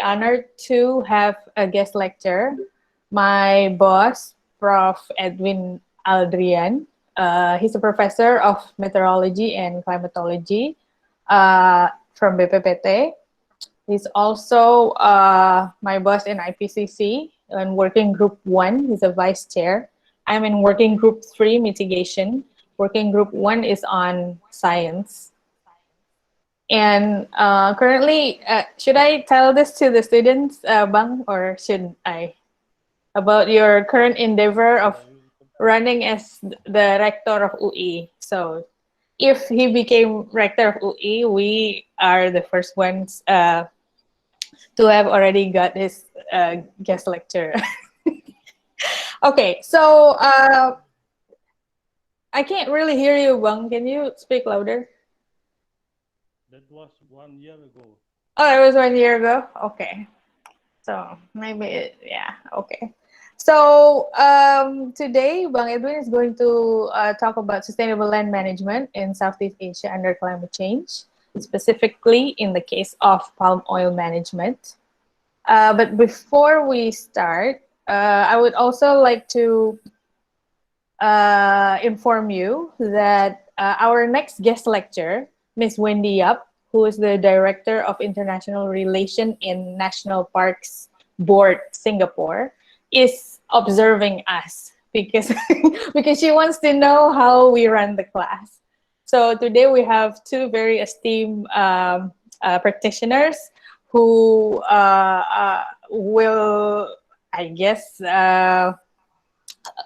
honored to have a guest lecture. My boss, Prof. Edwin Aldrian, he's a professor of meteorology and climatology from BPPT. He's also my boss in IPCC in Working Group 1. He's a vice chair. I'm in Working Group 3, mitigation. Working Group 1 is on science. And currently, should I tell this to the students, Bang, or should I? About your current endeavor of running as the rector of UI. So if he became rector of UI, we are the first ones to have already got his guest lecture. Okay, so I can't really hear you, Bang. Can you speak louder? That was 1 year ago. Oh, it was 1 year ago? Okay. So maybe, yeah, okay. So today, Bang Edwin is going to talk about sustainable land management in Southeast Asia under climate change, specifically in the case of palm oil management. But before we start, I would also like to inform you that our next guest lecture, Miss Wendy Yap, who is the Director of International Relation in National Parks Board Singapore, is observing us because because she wants to know how we run the class. So today we have two very esteemed practitioners who will, I guess,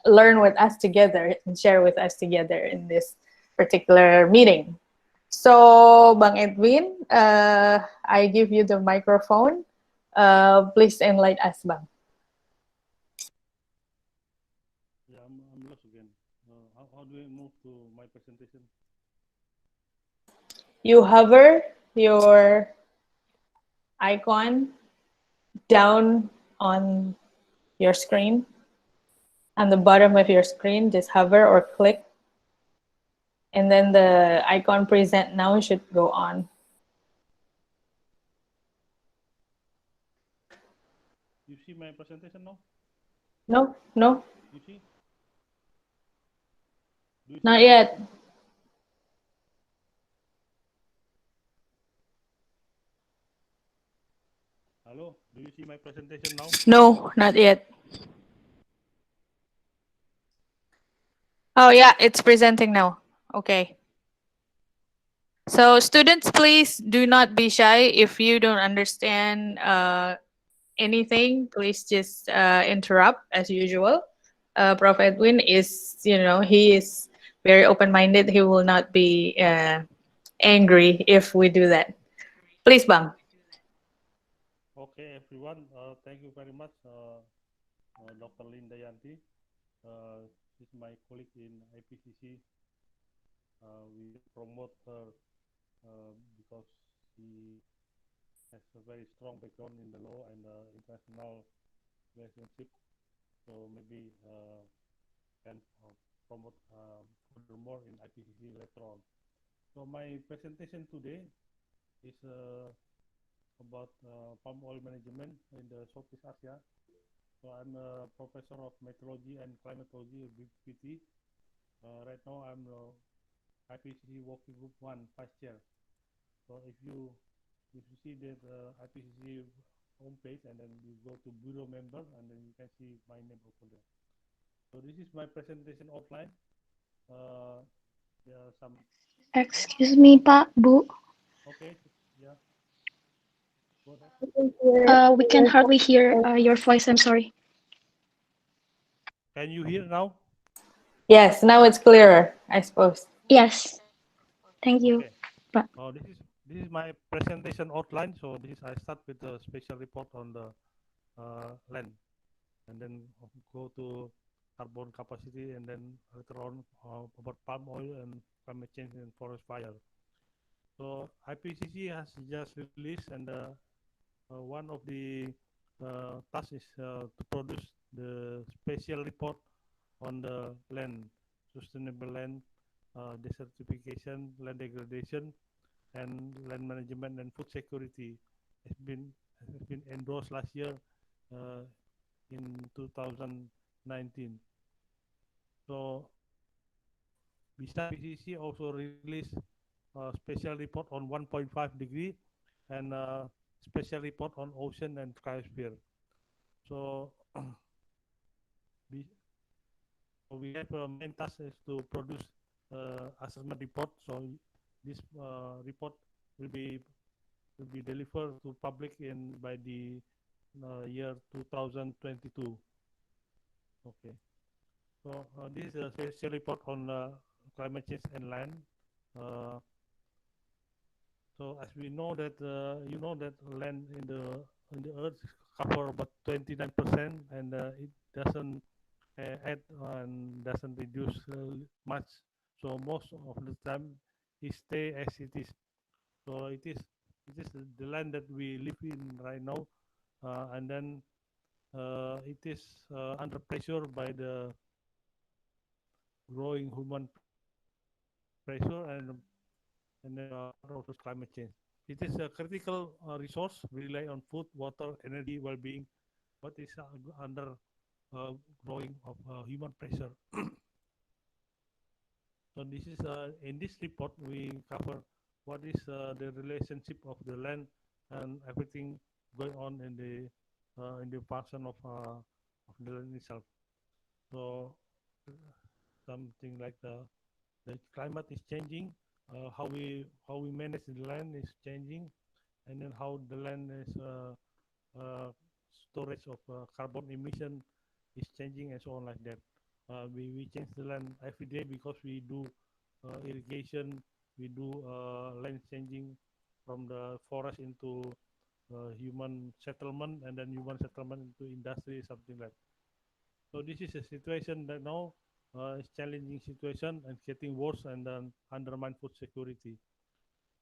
learn with us together and share with us together in this particular meeting. So, Bang Edwin, I give you the microphone. Please enlighten us, Bang. Yeah, I'm lost again. How do we move to my presentation? You hover your icon down on your screen, on the bottom of your screen, just hover or click, and then the icon present now should go on. You see my presentation now? No, no, You see? Do you see not my yet. presentation? Hello? Do you see my presentation now? No, not yet. Oh, yeah, it's presenting now. Okay. So, students, please do not be shy. If you don't understand anything, please just interrupt as usual. Prof. Edwin is, he is very open minded. He will not be angry if we do that. Please, Bang. Okay, everyone. Thank you very much, Dr. Linda Yanti. She's my colleague in IPCC. We promote her because she has a very strong background in the law and international relationship. So maybe can promote furthermore in IPCC later on. So my presentation today is about palm oil management in the Southeast Asia. So I'm a professor of meteorology and climatology at BPT. Right now I'm IPCC Working Group 1 Vice Chair. So if you see that IPCC homepage and then you go to Bureau Member and then you can see my name over there. So this is my presentation outline. There are some. Excuse me, Pak, Bu. Okay, yeah, go ahead. We can hardly hear your voice. I'm sorry. Can you hear now? Yes, now it's clearer, I suppose. Yes, thank you, Okay. Pak. This is my presentation outline. So this is I start with the special report on the land, and then go to carbon capacity, and then later on about palm oil and climate change and forest fire. So IPCC has just released, and one of the tasks is to produce the special report on the land, sustainable land, desertification, land degradation, and land management and food security has been endorsed last year uh, in 2019. So besides IPCC also released a special report on 1.5 degree and a special report on ocean and cryosphere. So we, we have a main task is to produce assessment report. So this report will be delivered to public in by the year 2022. Okay. So this is a special report on climate change and land. Uh, so as we know that you know that land in the earth cover about 29%, and it doesn't add and doesn't reduce much. So most of the time it stay as it is. So it is the land that we live in right now, and then it is under pressure by the growing human pressure and part of the climate change. It is a critical resource. We rely on food, water, energy, well-being, but is under growing of human pressure. So this is in this report we cover what is the relationship of the land and everything going on in the function of the land itself. So something like the climate is changing, how we manage the land is changing, and then how the land is uh, storage of carbon emission is changing and so on like that. We change the land every day because we do irrigation, we do land changing from the forest into human settlement, and then human settlement into industry, something like. So this is a situation that now is challenging situation and getting worse, and then undermine food security.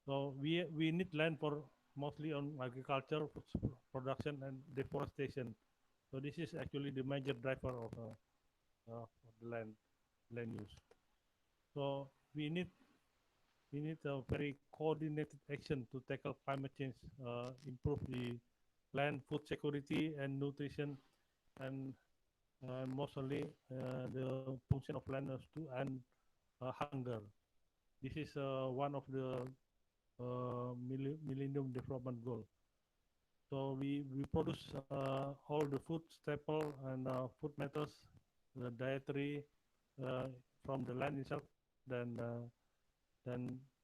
So we need land for mostly on agriculture, food production, and deforestation. So this is actually the major driver of the land use. So we need a very coordinated action to tackle climate change, improve the land, food security, and nutrition, and mostly the function of land is to end hunger. This is one of the Millennium Development Goal. So we produce all the food staple and food metals, the dietary from the land itself. Then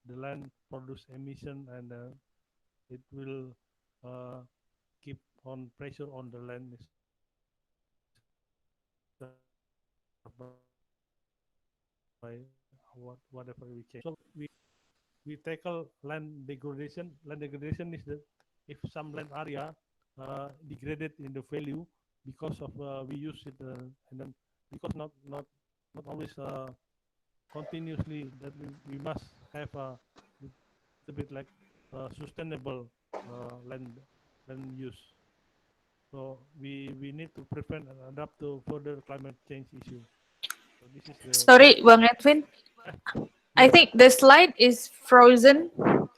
the land produce emission, and it will uh, keep on pressure on the land itself by whatever we change. So we tackle land degradation. Land degradation is that if some land area degraded in the value because of we use it, and then because not always continuously, that we must have a little bit like sustainable land use. So we need to prevent and adapt to further climate change issue. So this is the Sorry, Bang Edwin. I yeah. think the slide is frozen. It Frozen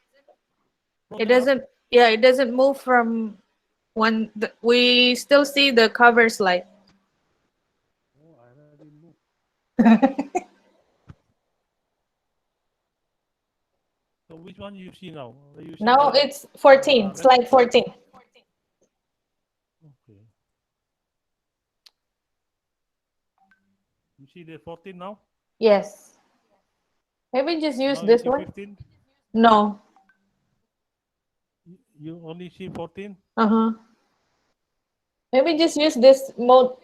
now. doesn't. Yeah, it doesn't move from one. We still see the cover slide. Oh, I already moved. So which one you see now? You see Now the it's 14. red. Slide 14. Okay. You see the 14 now? Yes. Maybe just use Now you this see one. 15? No. You only see 14? Uh huh. Maybe just use this mode,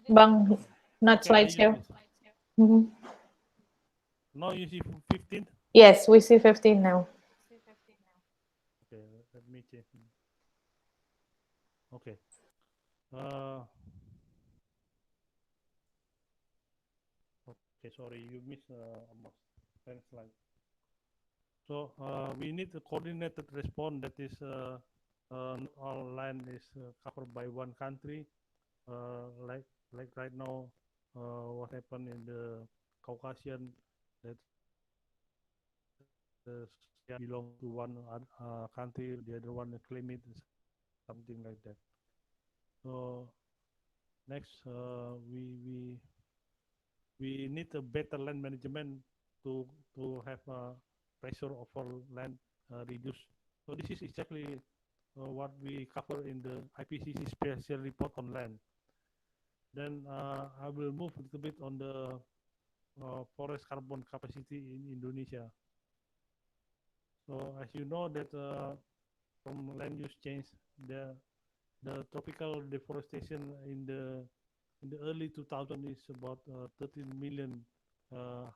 Bang, not Okay, I use slideshow. this. Mhm. Now you see 15? Yes, we see 15 now. Okay, let me change. Okay. Uh, okay, sorry, you missed almost 10 slides. So we need a coordinated response that is all land is covered by one country. Like right now, what happened in the Caucasian, that Syria belong to one country, the other one claim it, something like that. something like that. So next, we need a better land management to have pressure over land reduce. So this is exactly what we cover in the IPCC special report on land. Then I will move a little bit on the forest carbon capacity in Indonesia. So as you know that from land use change, the tropical deforestation in the early 2000 is about 13 million uh,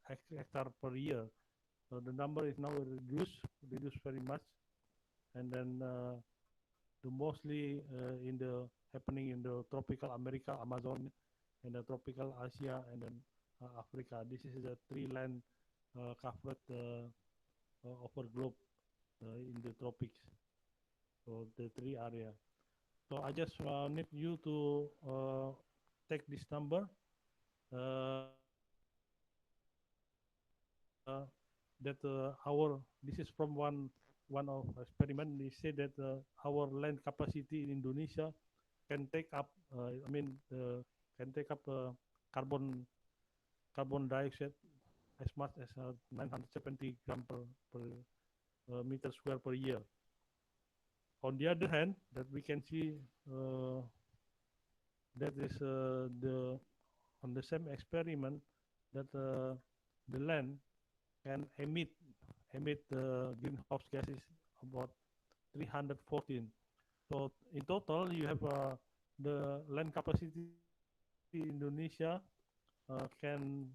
hectare per year. So the number is now reduced very much, and then the mostly in the happening in the tropical America, Amazon, and the tropical Asia, and then Africa. This is the three land covered over globe in the tropics. So the three area. So I just need you to take this number that our this is from one of experiment. They say that our land capacity in Indonesia can take up. Can take up carbon dioxide as much as 970 gram per meter square per year. On the other hand, that we can see that is the on the same experiment that the land can emit greenhouse gases about 314. So in total, you have the land capacity in Indonesia can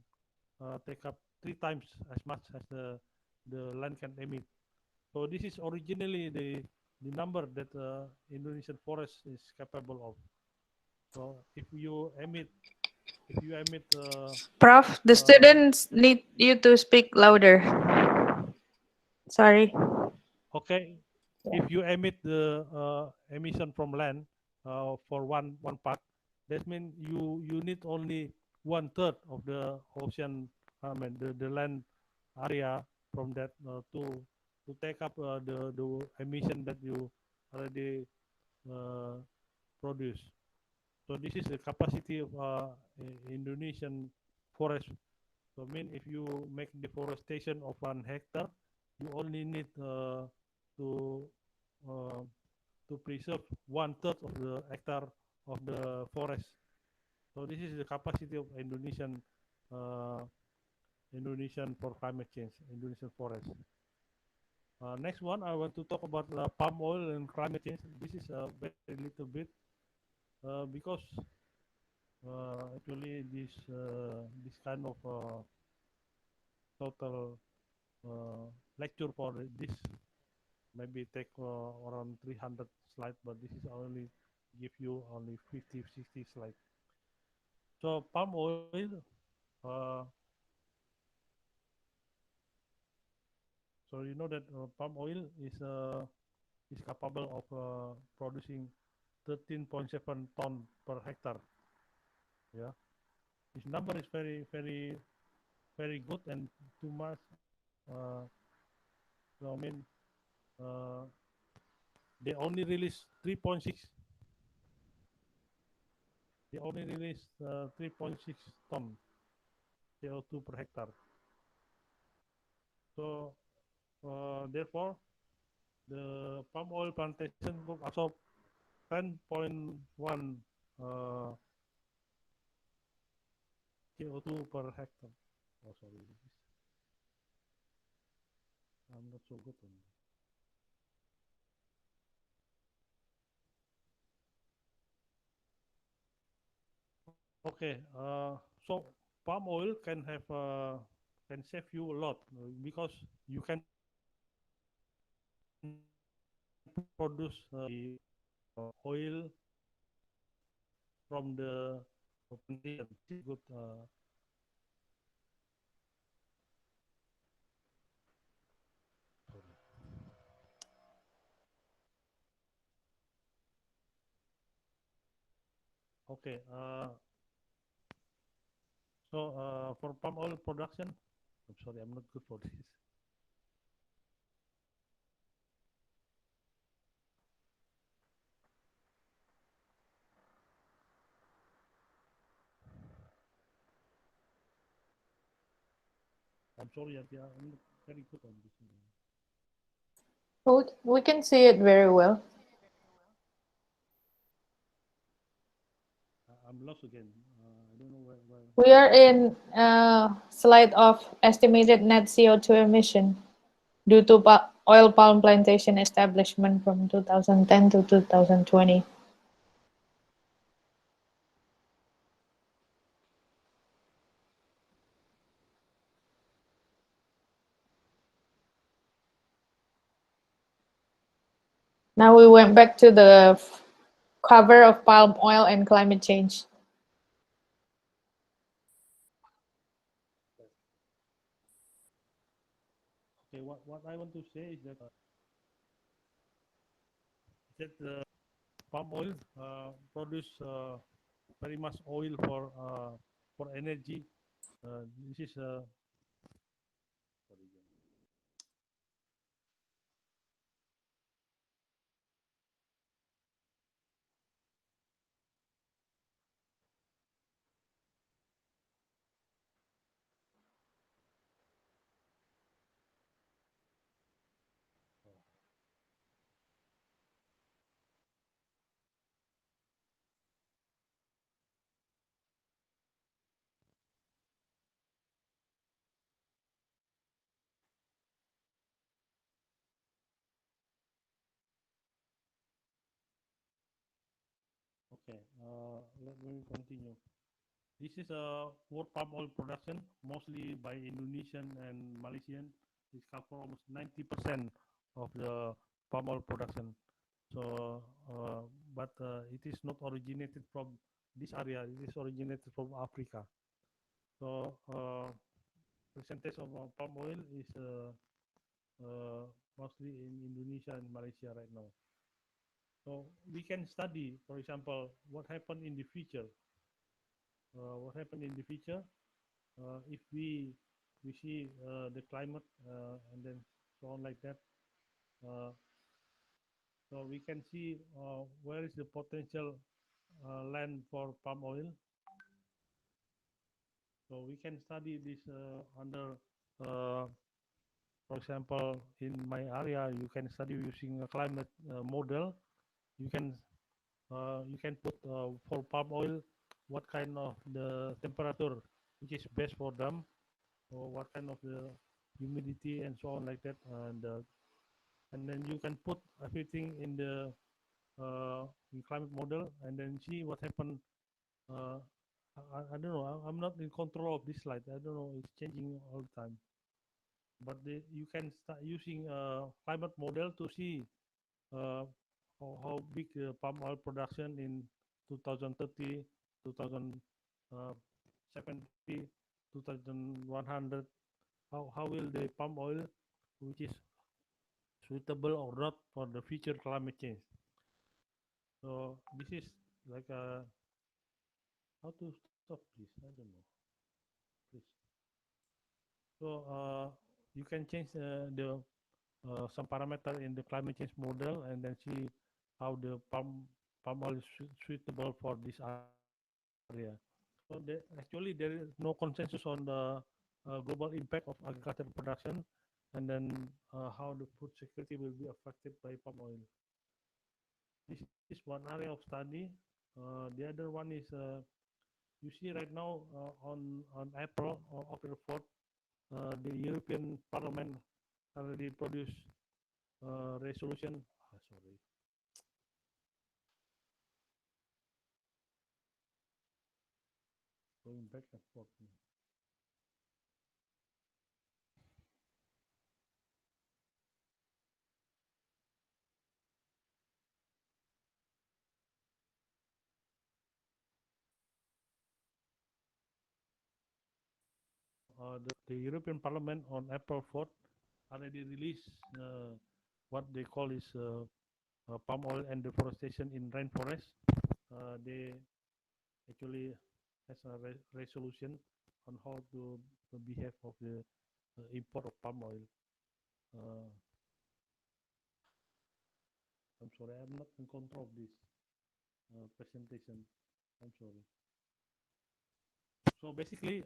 take up 3 times as much as the land can emit. So this is originally the number that Indonesian forest is capable of. So if you emit Prof, the uh, students need you to speak louder. Sorry. okay, Yeah. if you emit the emission from land for one part, that means you need only 1/3 of the ocean, I mean the land area from that to take up the emission that you already uh, produce. So this is the capacity of Indonesian forest. So I mean if you make deforestation of 1 hectare, you only need to uh, to preserve 1/3 of the hectare of the forest. So this is the capacity of uh, Indonesian for climate change, Indonesian forest. Next one, I want to talk about palm oil and climate change. This is a very little bit because actually this kind of total lecture for this maybe take around 300 slides, but this is only give you only 50, 60 slides. So palm oil, uh, so you know that palm oil is capable of producing 13.7 ton per hectare. Yeah, this number is very good and too much. So I mean, uh, they only release 3.6. They only release 3.6 ton CO2 per hectare. So therefore, the palm oil plantation could absorb 10.1 uh, CO2 per hectare. Oh, sorry, I'm not so good on. Okay, so palm oil can have can save you a lot because you can produce oil from the plantation. This is good. Okay, so for palm oil production, I'm sorry, I'm not good for this. I'm sorry, Yanti, I'm not very good on this. We can see it very well. I'm lost again. I don't know where. We are in slide of estimated net CO2 emission due to oil palm plantation establishment from 2010 to 2020. Now we went back to the cover of palm oil and climate change. Okay, what I want to say is that palm oil produce very much oil for energy. This is sorry, okay. Let me continue. This is for palm oil production, mostly by Indonesian and Malaysian. It cover almost 90% of the palm oil production. So, but it is not originated from this area. It is originated from Africa. So, percentage of palm oil is mostly in Indonesia and Malaysia right now. So we can study, for example, what happened in the future. What happened in the future if we see the climate and then so on like that. Uh, so we can see where is the potential land for palm oil. So we can study this under, for example, in my area, you can study using a climate model. You can put for palm oil what kind of the temperature which is best for them, or what kind of the humidity and so on like that, and then you can put everything in the in climate model and then see what happened. Uh, I don't know. I'm not in control of this slide. I don't know. It's changing all the time. But you can start using climate model to see uh, how big palm oil production in 2030, 2070, 2100. How will the palm oil, which is suitable or not for the future climate change? So this is like how to stop this? I don't know. Please. So you can change the some parameter in the climate change model and then see how the palm oil is suitable for this area. So actually there is no consensus on the global impact of agricultural production and then how the food security will be affected by palm oil. This is one area of study. The other one is you see right now on April 4th, the European Parliament already produced resolution. Sorry, going back and forth. The European Parliament on April 4th already released what they call is palm oil and deforestation in rainforest. They actually has a resolution on how to behave of the import of palm oil. Uh, I'm sorry, I'm not in control of this presentation. I'm sorry. So basically,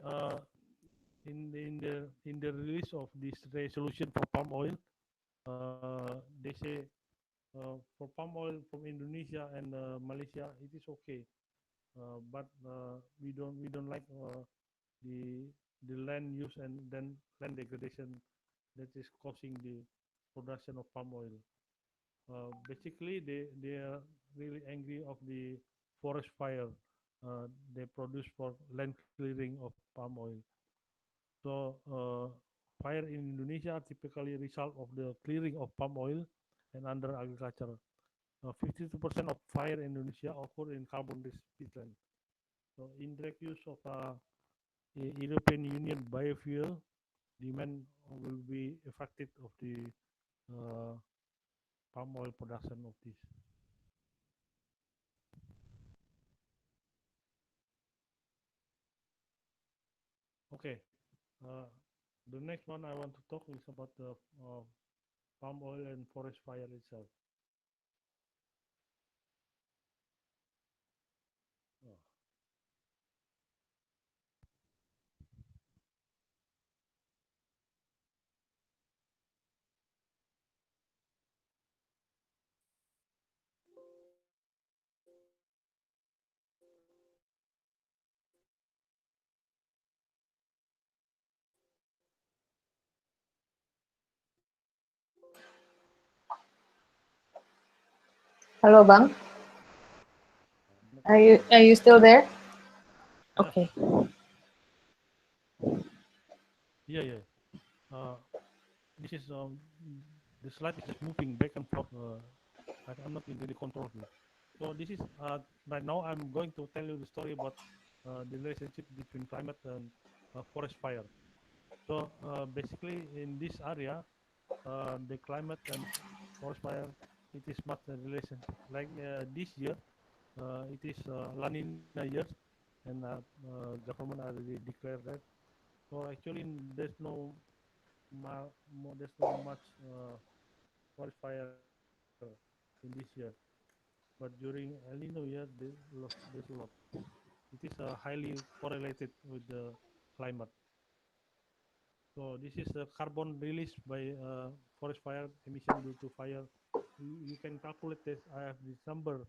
in the release of this resolution for palm oil, they say for palm oil from Indonesia and Malaysia it is okay, but we don't like the the land use and then land degradation that is causing the production of palm oil. Basically, they are really angry of the forest fire they produce for land clearing of palm oil. So fire in Indonesia typically result of the clearing of palm oil and under agriculture. 52% of fire in Indonesia occur in carbon-rich peatland. So indirect use of European Union biofuel demand will be affected of the uh, palm oil production of this. Okay, uh, the next one I want to talk is about the palm oil and forest fire itself. Oh. Hello, Bang. Network Are you still there? Yes. Okay. Yeah, yeah. This is the slide is just moving back and forth. I'm not in really control here. So this is right now I'm going to tell you the story about the relationship between climate and forest fire. So basically in this area, the climate and forest fire, it is much a relationship. Like this year, it is La Nina year, and government already declared that. So actually, there's no much forest fire in this year. But during El Nino year, there's a lot. It is highly correlated with the climate. So this is the carbon released by forest fire emission due to fire. You can calculate this. I have this number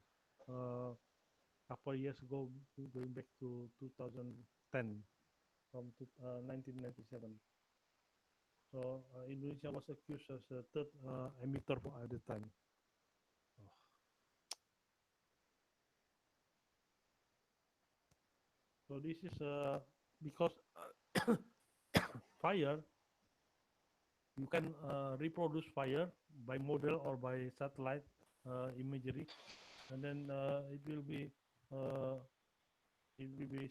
couple years ago, going back to 2010 from 1997. So Indonesia was accused as the third emitter at the time. Oh. So this is because fire, you can reproduce fire by model or by satellite imagery, and then uh, it will be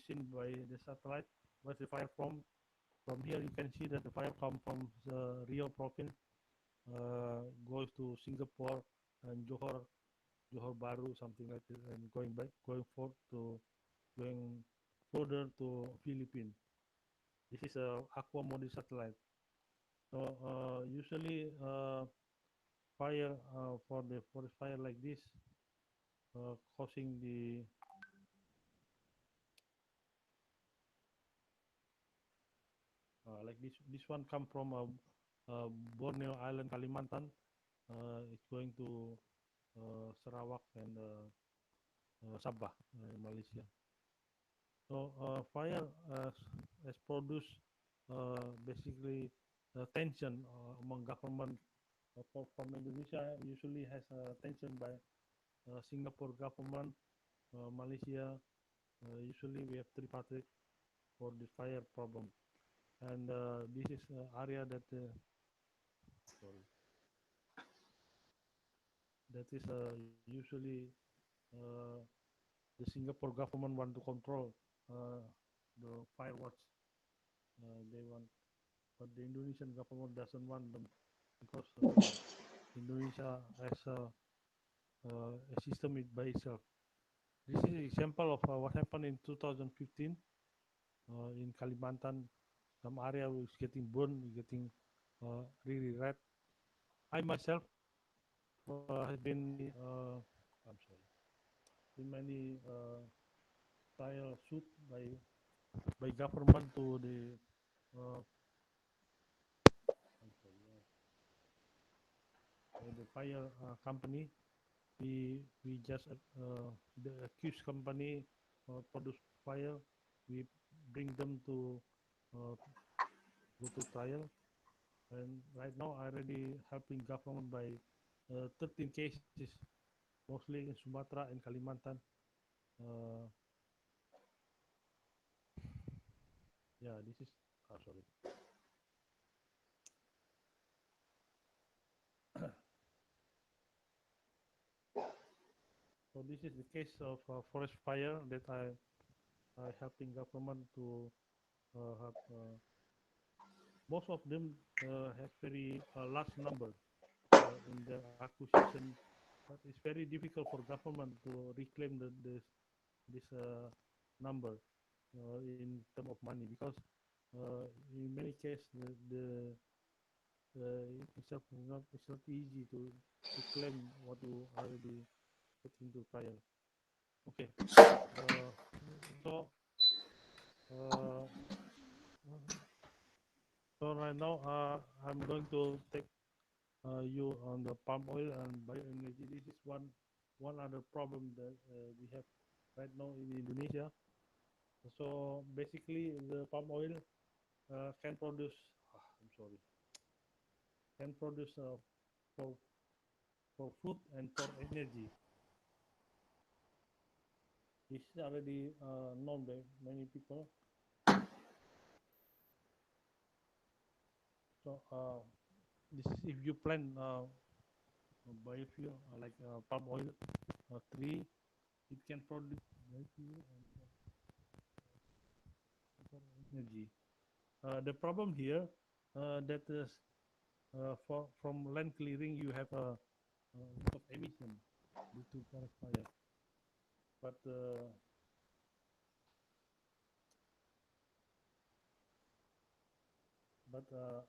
seen by the satellite where the fire from. From here, you can see that the fire come from the Rio province, goes to Singapore and Johor Bahru, something like this, and going forth to going further to Philippines. This is a aqua model satellite. So usually fire for the forest fire like this, causing the like this one come from Borneo Island, Kalimantan. It's going to Sarawak and Sabah, Malaysia. So fire has produced basically tension among government. From Indonesia, usually has tension by Singapore government, Malaysia. Usually we have tripartite for the fire problem, and this is area that sorry, that is usually uh, the Singapore government want to control the fireworks they want, but the Indonesian government doesn't want them because Indonesia has a system it by itself. This is an example of what happened in 2015 in Kalimantan. Some area was getting burned, getting really red. I myself have been I'm sorry, in many trial suit by government to the I'm sorry, the fire company, we just the accused company produce fire, we bring them to uh, go to trial, and right now I already helping government by 13 cases, mostly in Sumatra and Kalimantan. Uh, yeah, this is sorry. So this is the case of forest fire that I helping government to have. Most of them have very large number in the acquisition, but it's very difficult for government to reclaim this number in term of money, because in many cases it's not easy to claim what you already put into trial. Okay, uh, so uh, so right now I'm going to take you on the palm oil and bioenergy. This is one other problem that we have right now in Indonesia. So basically, the palm oil can produce. I'm sorry. Can produce for food and for energy. This is already known by many people. So this is if you plant biofuel like palm oil tree, it can produce biofuel and for energy. The problem here that is from land clearing you have a lot of emission due to forest fire. But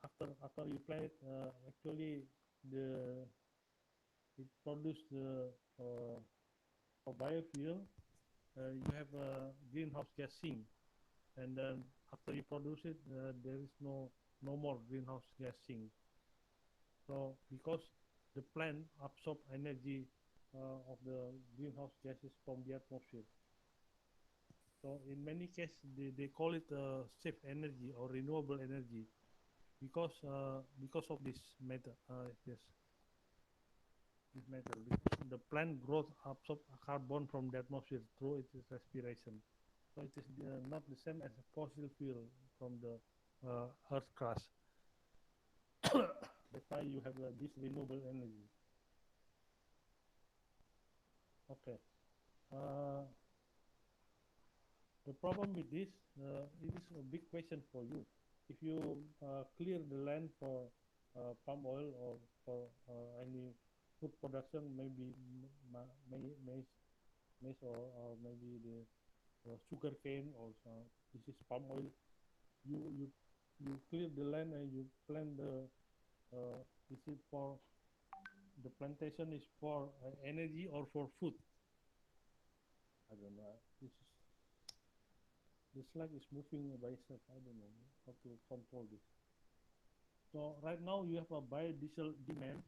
after you plant it, actually the it produce the for biofuel. You have a greenhouse gas sink, and then after you produce it, there is no more greenhouse gas sink. So because the plant absorb energy of the greenhouse gases from the atmosphere. So in many cases, they call it safe energy or renewable energy because of this method. Yes, this method, because the plant growth absorb carbon from the atmosphere through its respiration. So it is not the same as a fossil fuel from the earth crust. That's why you have this renewable energy. Okay. Uh, the problem with this, it is a big question for you. If you clear the land for palm oil or for any food production, maybe maize, or maybe the sugar cane, or this is palm oil. You you you clear the land and you plant the. Is it for the plantation is for energy or for food? I don't know. This is the slug is moving by itself. I don't know how to control this. So right now you have a biodiesel demand,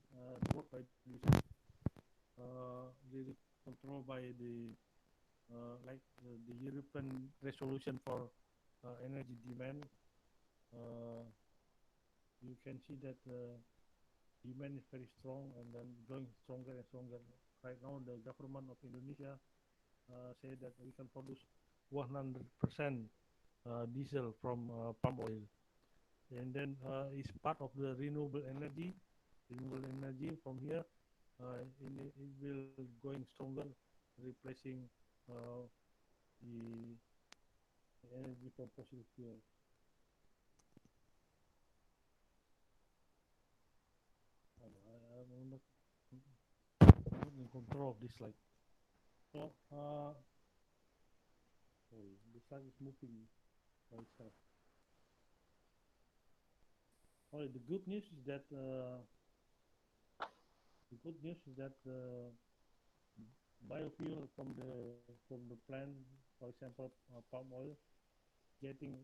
work biodiesel, really controlled by the the European resolution for energy demand. Uh, you can see that demand is very strong and then growing stronger and stronger. Right now, the government of Indonesia say that we can produce 100% diesel from palm oil, and then it's part of the renewable energy. Renewable energy from here, it will going stronger, replacing uh, the energy from fossil fuel. I'm not in control of this slide. So, sorry, the slide is moving by itself. Sorry, the good news is that biofuel from the plant, for example, palm oil, getting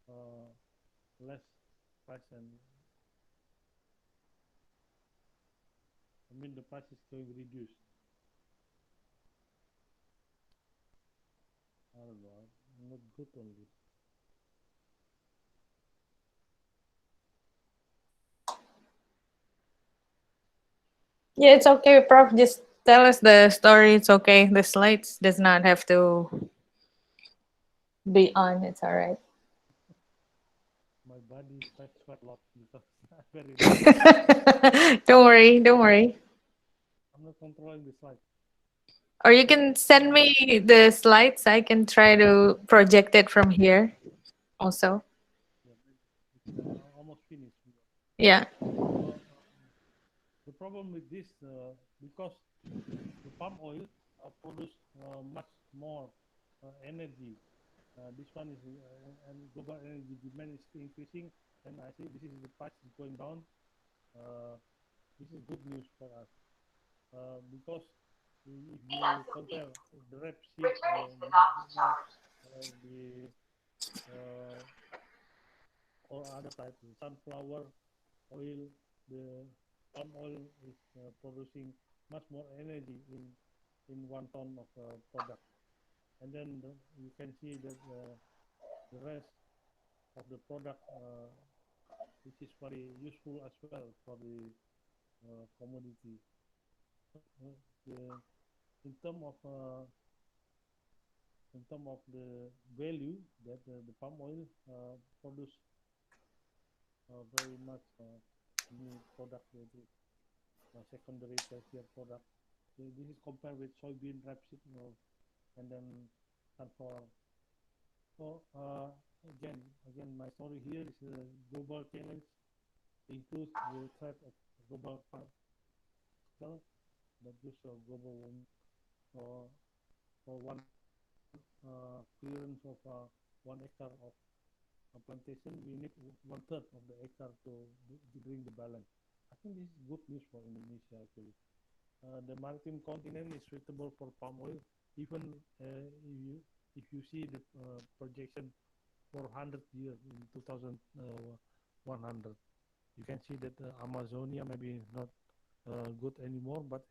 uh, less price, and I mean the price is going to reduce. I don't know. I'm not good on this. Yeah, it's okay, Prof. Just tell us the story. It's okay. The slides does not have to be on. It's all right. My body sweats quite a lot because I'm very nervous. Don't worry. Don't worry. I'm not controlling the slide. Or you can send Uh, me the slides. I can try to project it from here also. yeah, it's almost finished. Yeah. So the problem with this, because the palm oil produce much more energy. This one is and global energy demand is increasing, and I think this is the price is going down. Uh, this is good news for us because if you compare the rapeseed, the uh, or other types, sunflower oil, the palm oil is producing much more energy in 1 ton of product. And then you can see that the rest of the product, which is very useful as well for the commodity. The, in term of the value that the palm oil produce very much new product, that is secondary tertiary product. So this is compared with soybean, rapeseed, and then sunflower. So again, my story here is global challenge includes the threat of global particle that gives global warming. So for one clearance of 1 hectare of plantation, we need 1/3 of the hectare to bring the balance. I think this is good news for Indonesia actually. The maritime continent is suitable for palm oil. Even if you see the projection for 100 years in 2100, you can see that Amazonia maybe not good anymore, but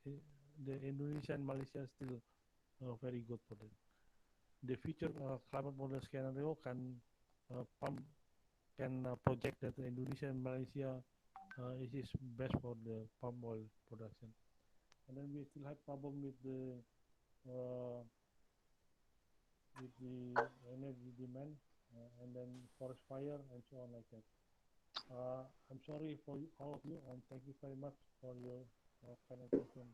the Indonesia and Malaysia is still very good for that. The future climate model scenario can project that Indonesia and Malaysia is best for the palm oil production. And then we still have problem uh, with the energy demand, and then forest fire and so on like that. I'm sorry for all of you, and thank you very much for your kind attention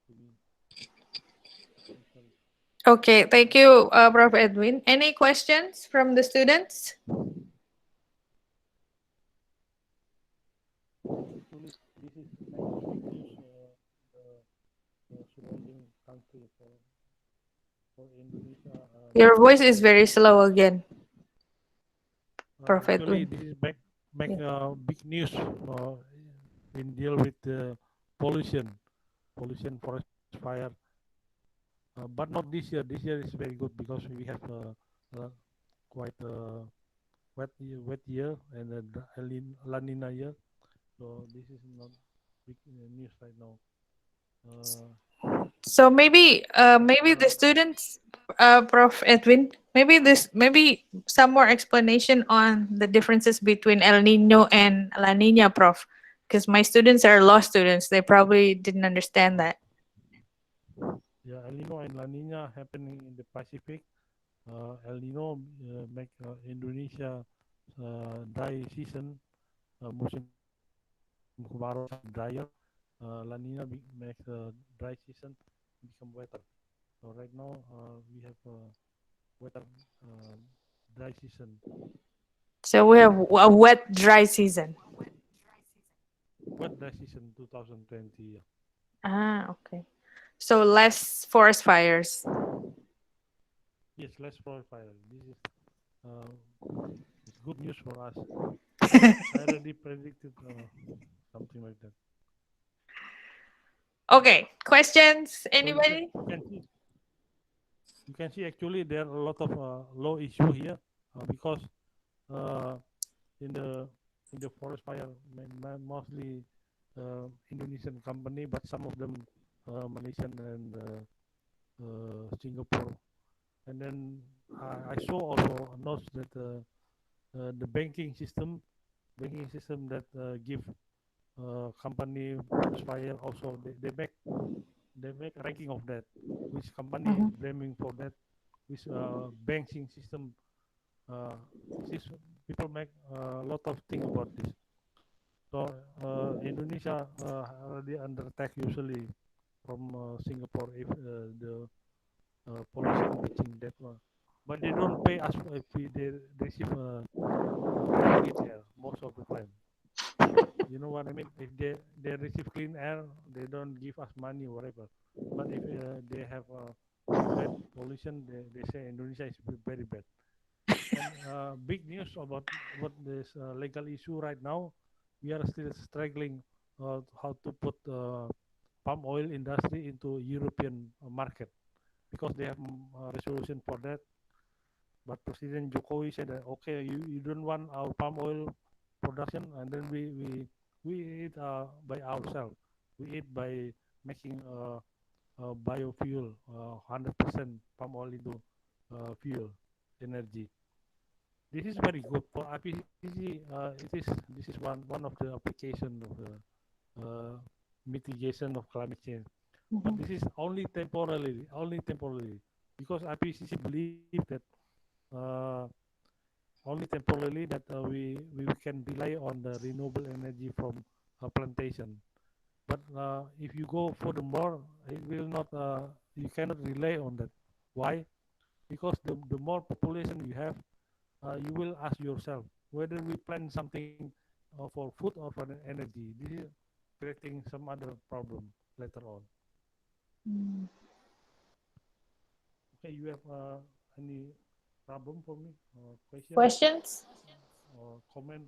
to me. I'm sorry. Okay. Thank you, Prof. Edwin. Any questions from the students? Actually, this is next big news surrounding country for Indonesia. Your voice is very slow again, Prof. Actually, Edwin. this is make Yeah. big news in deal with pollution, forest fire. But not this year. This year is very good because we have uh, quite wet year and La Nina year. So this is not big news right now. Uh, So maybe, but maybe the students, Prof. Edwin, maybe some more explanation on the differences between El Nino and La Nina, Prof. Because my students are law students, they probably didn't understand that. yeah, El Nino and La Nina happening in the Pacific. El Nino make Indonesia dry season, musim kemarau drier. La Nina makes dry season become wetter. So right now we have wetter dry season. So we have a wet, dry season. Wet dry season 2020. Yeah. Ah, okay. So less forest fires. Yes, less forest fire. This is uh, it's good news for us. I already predicted something like that. Okay, questions? So Anybody? you can see actually there are a lot of law issue here because uh, in the forest fire, mostly Indonesian company, but some of them Malaysian and Singapore. And then I saw also notes that the banking system that give company forest fire also they make ranking of that, which company Mhm. blaming for that, which banking system. Uh, this is people make a lot of thing about this. So Indonesia already under attack usually from Singapore if the pollution reaching that one. But they don't pay us if they receive clean air most of the time. You know what I mean? If they receive clean air, they don't give us money or whatever. But if they have bad pollution, they say Indonesia is very bad. And big news about this legal issue right now. We are still struggling how to put palm oil industry into European market because they have resolution for that. But President Jokowi said that okay, you don't want our palm oil production, and then we eat by ourselves. We eat by making biofuel, 100% palm oil into fuel energy. This is very good for IPCC. This is one of the application of the mitigation of climate change. But Mhm. this is only temporarily, because IPCC believe that uh, only temporarily that we can rely on the renewable energy from plantation. But if you go furthermore, it will not. You cannot rely on that. Why? Because the more population you have, you will ask yourself whether we plan something for food or for energy. This is creating some other problem later on. Mm. Okay, you have any problem for me, or question, Questions? or comment?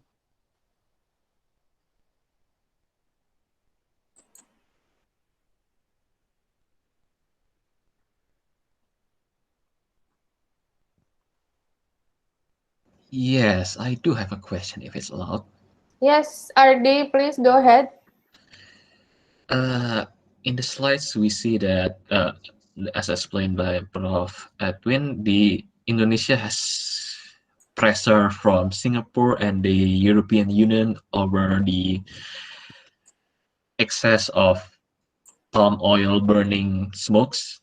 Yes, I do have a question if it's allowed. Yes, RD, please go ahead. Uh, in the slides, we see that, as explained by Prof. Edwin, the Indonesia has pressure from Singapore and the European Union over the excess of palm oil burning smokes.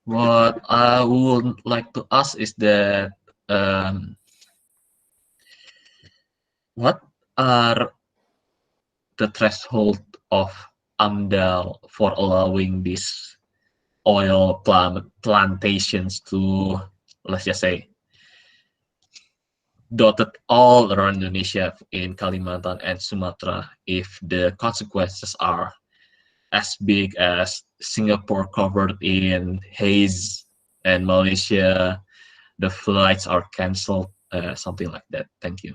What I would like to ask is that, um, what are the threshold of AMDAL for allowing these oil plantations to, let's just say, dotted all around Indonesia in Kalimantan and Sumatra if the consequences are as big as Singapore covered in haze and Malaysia, the flights are canceled, something like that. Thank you.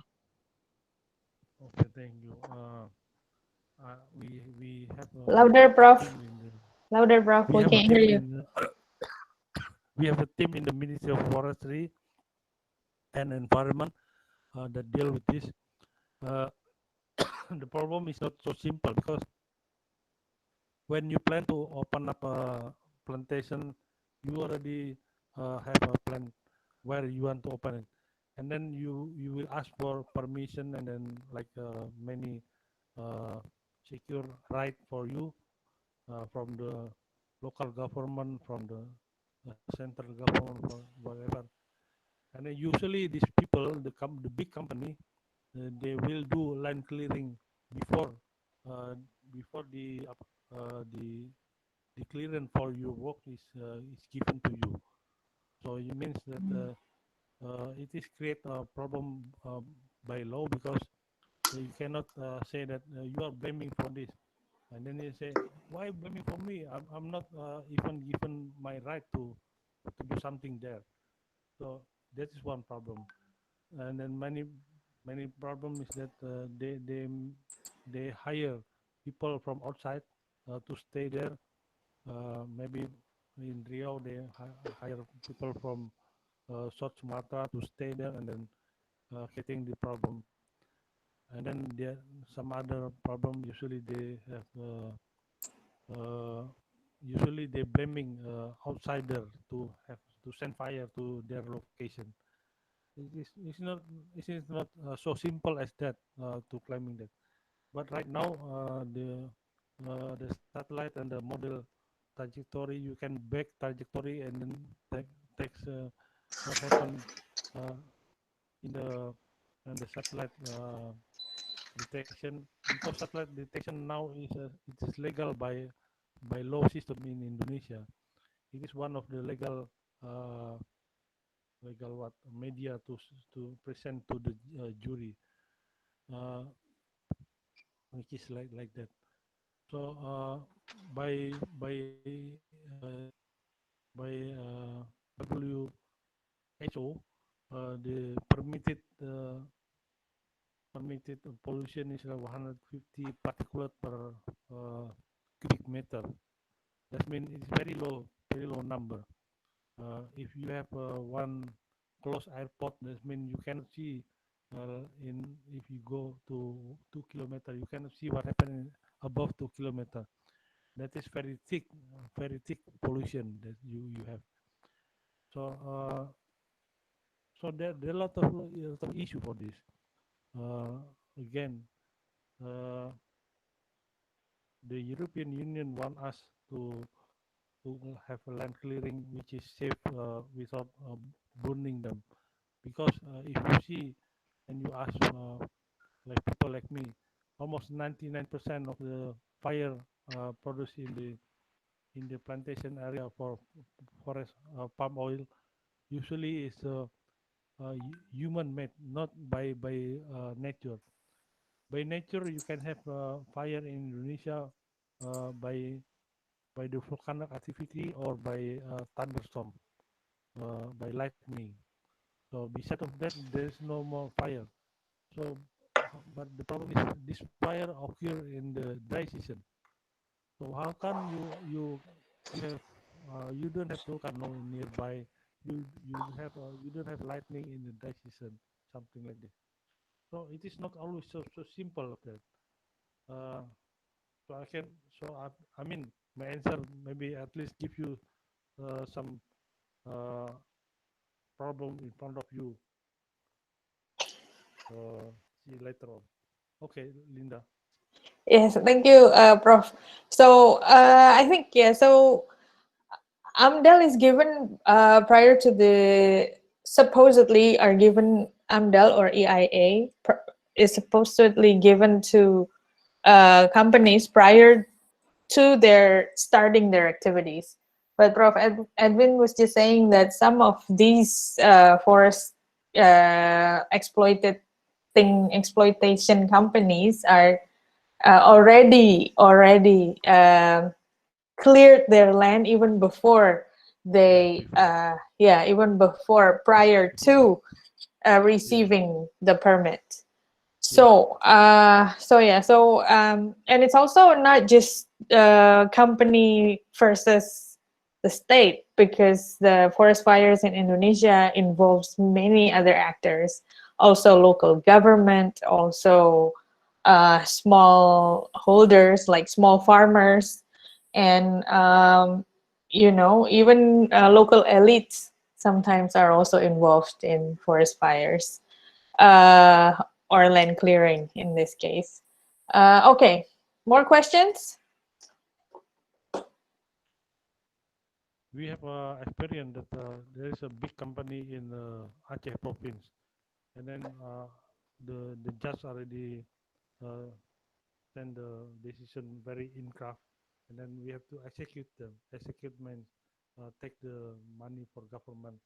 Okay, thank you. We have Louder, a team Prof. in the Louder, Prof. we We have a can't hear team you. in we have a team in the Ministry of Forestry and Environment that deal with this. Uh, the problem is not so simple because when you plan to open up a plantation, you already have a plan where you want to open it, and then you will ask for permission, and then like many uh, secure right for you from the local government, from the central government, or whatever. And then usually these people, the big company, they will do land clearing before uh, before the clearance for your work is given to you. So it means that it is create a problem by law because you cannot say that you are blaming for this, and then you say, why blaming for me? I'm not even given my right to do something there. So that is one problem. And then many problem is that they hire people from outside to stay there. Maybe in Rio they hire people from South Sumatra to stay there, and then getting the problem. And then there some other problem. Uh, Usually they blaming outsider to have to send fire to their location. It is not so simple as that to claiming that. But right now the satellite and the model trajectory, you can back trajectory and then takes what happened uh, in the satellite detection, because satellite detection now it is legal by law system in Indonesia. It is one of the uh, legal what media to present to the jury, uh, which is like that. So by by uh, by WHO, the permitted pollution is 150 particulate per uh, cubic meter. That means it's very low number. If you have one close airport, that means you cannot see in if you go to 2 kilometer, you cannot see what happened above 2 kilometer. That is very thick pollution that you have. So there are a lot of issue for this. Again, uh, the European Union want us to have a land clearing which is safe without burning them. Because if you see and you ask like people like me, almost 99% of the fire produced in the plantation area for forest palm oil usually is human made, not by nature. By nature, you can have fire in Indonesia by the volcanic activity or by thunderstorm, by lightning. So beside of that, there is no more fire. So, but the problem is this fire occur in the dry season. So how come you have you don't have volcano nearby? You don't have lightning in the dry season, something like this. So it is not always so simple of that. Uh, so I can I mean my answer maybe at least give you some uh, problem in front of you. See you later on. Okay, Linda. Yes, thank you, Prof. So I think yeah. So AMDAL is given prior to the supposedly are given AMDAL or EIA is supposedly given to companies prior to their starting their activities. But Prof. Edwin was just saying that some of these forest exploitation companies are already cleared their land even before Yeah, they before. even before prior to Yeah, receiving the permit. yeah, And it's also not just company versus the state, because the forest fires in Indonesia involves many other actors, also local government, also small holders like small farmers, and even local elites sometimes are also involved in forest fires uh, or land clearing in this case. Okay, more questions? we have experience that there is a big company in Aceh province, and then the judge already uh, send the decision very in craft, and then we have to execute them. Execute means take the money for government.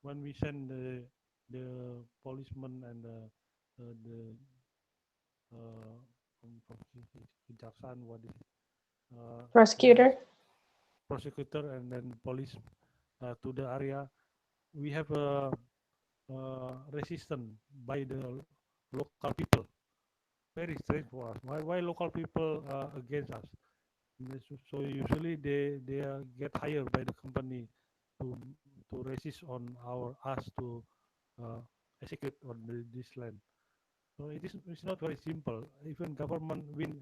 When we send the policeman and the uh, from kejaksaan, what is the Prosecutor? prosecutor and then police to the area, we have a resistance by the local people. Very strange for us. Why local people against us? So usually they get hired by the company to resist on our us to uh, execute on this land. So it's not very simple. Even government win,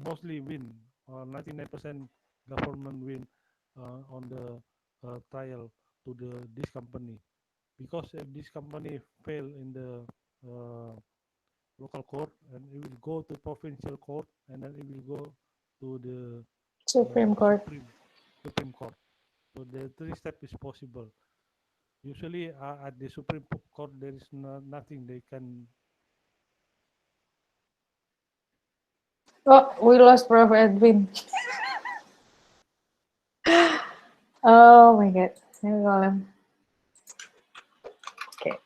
mostly win, 99% government win on the trial to this company. Because if this company fail in the uh, local court, and it will go to provincial court, and then it will go to the Supreme Court. Supreme Court. So the three step is possible. Usually at the Supreme Court there is nothing they can. Oh, we lost Prof. Edwin. Oh my god. Let me call him. Okay.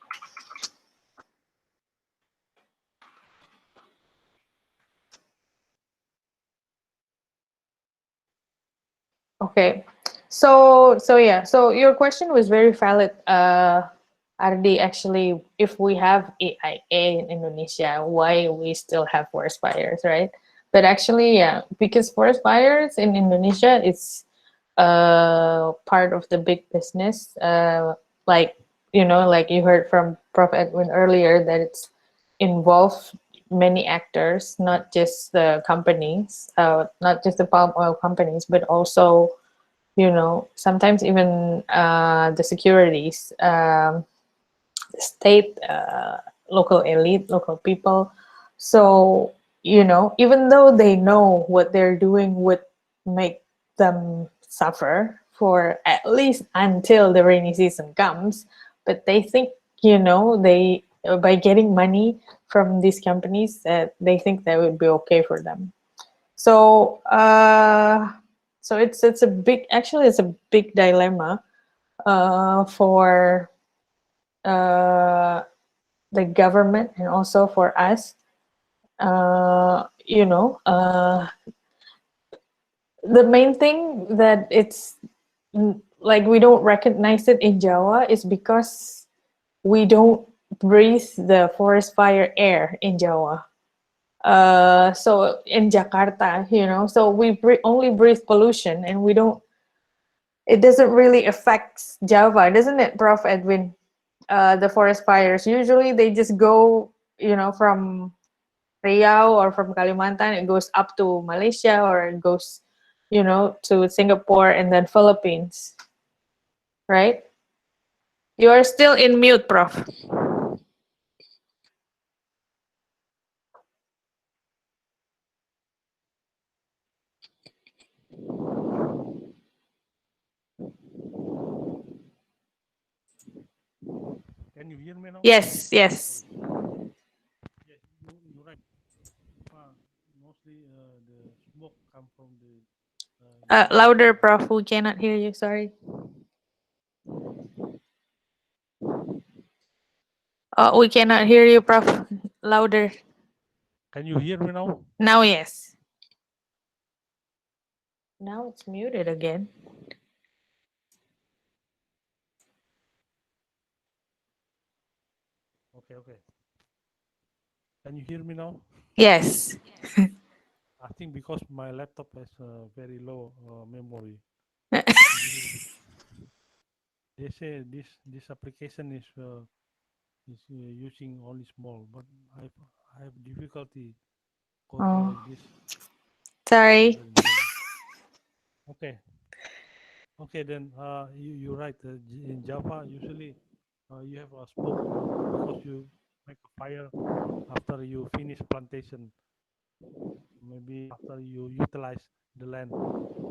Okay. So yeah. So your question was very valid. Ardi, actually, if we have AIA in Indonesia, why we still have forest fires, right? But actually, yeah, because forest fires in Indonesia is part of the big business. Like like you heard from Prof. Edwin earlier, that it's involved many actors, not just the companies, not just the palm oil companies, but also sometimes even the securities, the state, local elite, local people. So even though they know what they're doing would make them suffer for at least until the rainy season comes, but they think they by getting money from these companies, that they think that would be okay for them. So it's a big, actually it's a big dilemma for uh, the government and also for us. uh, you know uh, the main thing that it's like we don't recognize it in Java is because we don't breathe the forest fire air in Java. So in Jakarta, so we only breathe pollution, and we don't. It doesn't really affect Java, doesn't it, Prof. Edwin? The forest fires usually they just go, from Riau or from Kalimantan. It goes up to Malaysia, or it goes, to Singapore and then Philippines, right? You are still in mute, Prof. Can you hear me now? Yes, Sorry. yes. Yes, you're right. Mostly the smoke come from the human. Louder, Prof. We cannot hear you. Sorry. We cannot hear you, Prof. Louder. Can you hear me now? Now, yes. Now it's muted again. Okay, okay. Can you hear me now? Yes. I think because my laptop has very low memory. They say this application is using only small, but I have difficulty Oh, controlling this sorry. engine. Okay, okay then you're right. In Java usually you have a smoke because you make a fire after you finish plantation, maybe after you utilize the land.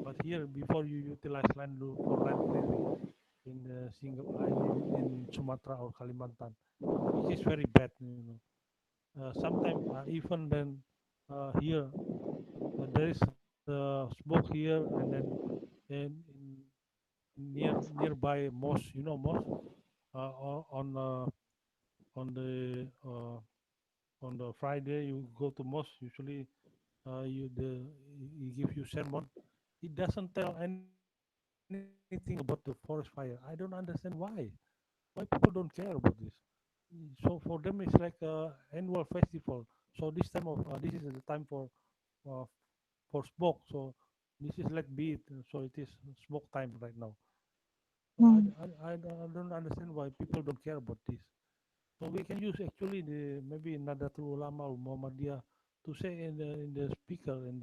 But here, before you utilize land for land clearing in in Sumatra or Kalimantan, which is very bad. Sometimes even then here there is smoke here, and then nearby Moss, Moss, on the Friday you go to mosque. Usually you the he gives you sermon. It doesn't tell anything about the forest fire. I don't understand why people don't care about this. So for them it's like a annual festival. So this is the time uh, for smoke. So this is let be it. So it is smoke time right now. So Mm. I don't understand why people don't care about this. So we can use actually the maybe Nadatul Ulama or Muhammadiyah to say in the speaker in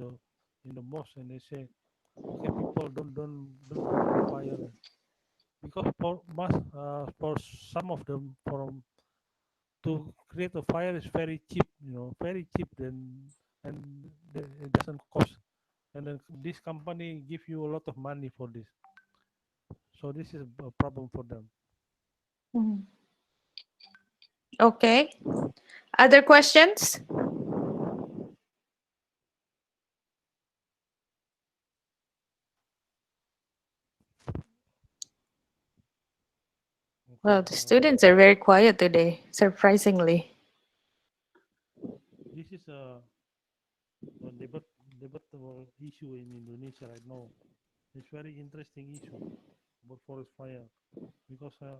the mosque, and they say, okay, people don't go for fire, because for some of them, to create a fire is very cheap, very cheap, and it doesn't cost, and then this company give you a lot of money for this, so this is a problem for them. Mhm. Okay. Other questions? Okay, Well, the students are very quiet today, surprisingly. this is a debatable issue in Indonesia right now. It's very interesting issue about forest fire, because a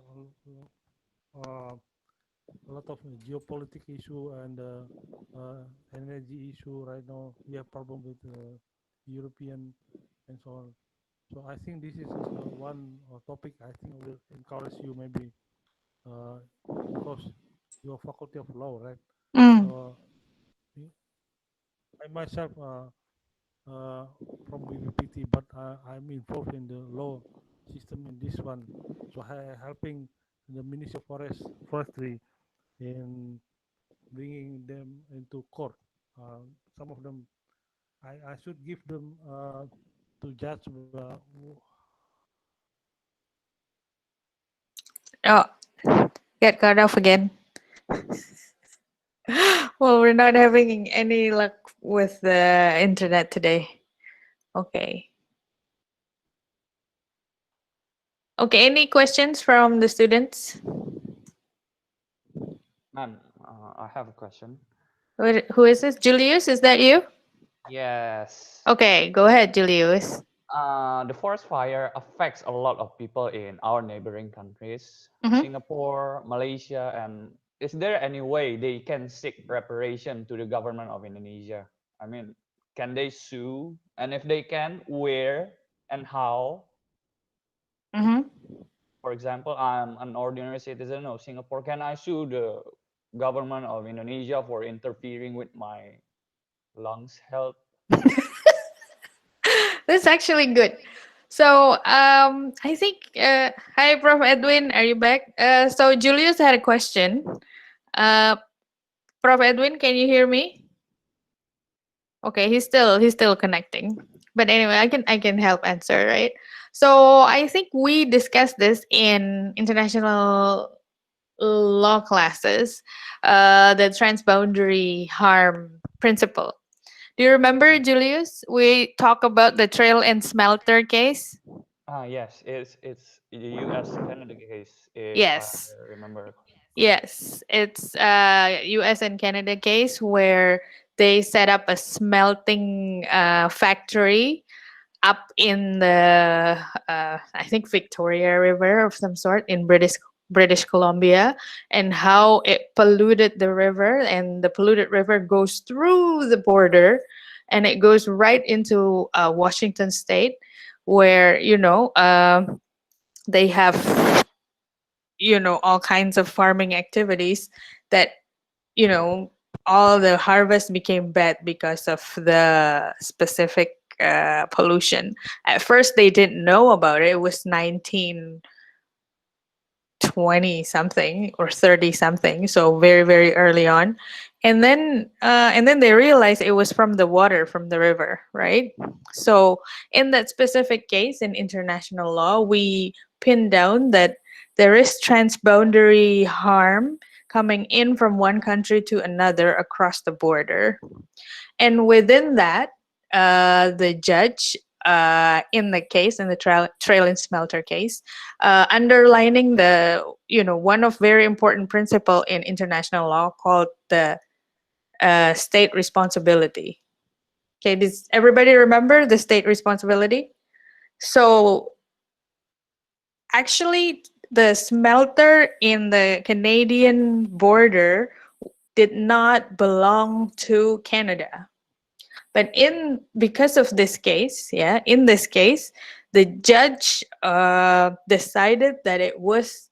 lot of geopolitical issue and energy issue right now. We have problem with European and so on. So I think this is one topic I think will encourage you maybe, uh, because you're faculty of law, right? Mm. So I myself uh, from BPPT, but I'm involved in the law system in this one. So I helping the Ministry of Forestry in bringing them into court. Some of them, I should give them to judge. Oh, get cut off again. Well, we're not having any luck with the internet today. Okay. Okay, any questions from the students? Ma'am, I have a question. Who is this? Julius, is that you? Yes. Okay, go ahead, Julius. The forest fire affects a lot of people in our neighboring countries, Mm-hmm. Singapore, Malaysia, and is there any way they can seek reparation to the government of Indonesia? I mean, can they sue? And if they can, where and how? Mm-hmm. For example, I'm an ordinary citizen of Singapore. Can I sue the government of Indonesia for interfering with my lungs health? That's actually good. So, I think, hi, Prof. Edwin, are you back? So Julius had a question. Uh, Prof. Edwin, can you hear me? Okay, he's still connecting. But anyway, I can help answer, right? So I think we discussed this in international law classes, the transboundary harm principle. Do you remember, Yeah. Julius? We talk about the trail and smelter case. Yes, it's the U.S. Canada case, if I Yes. remember. Yes, it's U.S. and Canada case where they set up a smelting factory up in the I think Victoria River of some sort in British Columbia, and how it polluted the river, and the polluted river goes through the border, and it goes right into Washington State, where they have all kinds of farming activities that you know all the harvest became bad because of the specific pollution. At first they didn't know about it. It was 1920 something or 30 something, so very very early on. And then they realized it was from the water from the river, right? So in that specific case in international law, we pinned down that there is transboundary harm coming in from one country to another across the border. And within that, the judge in the case, in the trail and smelter case, underlining the one of very important principle in international law called the state responsibility. Okay, does everybody remember the state responsibility? So actually, the smelter in the Canadian border did not belong to Canada. But in because of this case, yeah, in this case, the judge decided that it was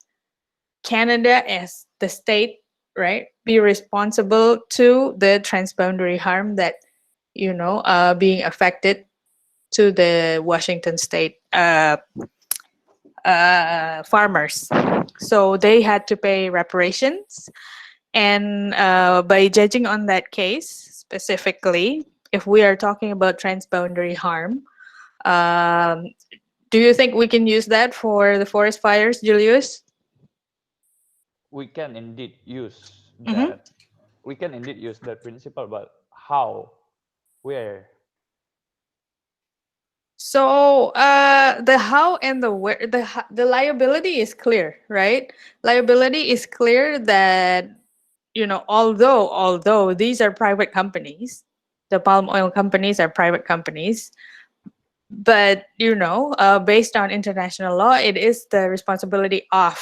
Canada as the state right, be responsible to the transboundary harm that being affected to the Washington State farmers. So they had to pay reparations. And by judging on that case specifically, if we are talking about transboundary harm, um, do you think we can use that for the forest fires, Julius? We can indeed use Mm-hmm. that. We can indeed use that principle, but how? Where? So the how and the where, the liability is clear, right? Liability is clear that although these are private companies, the palm oil companies are private companies, but based on international law, it is the responsibility of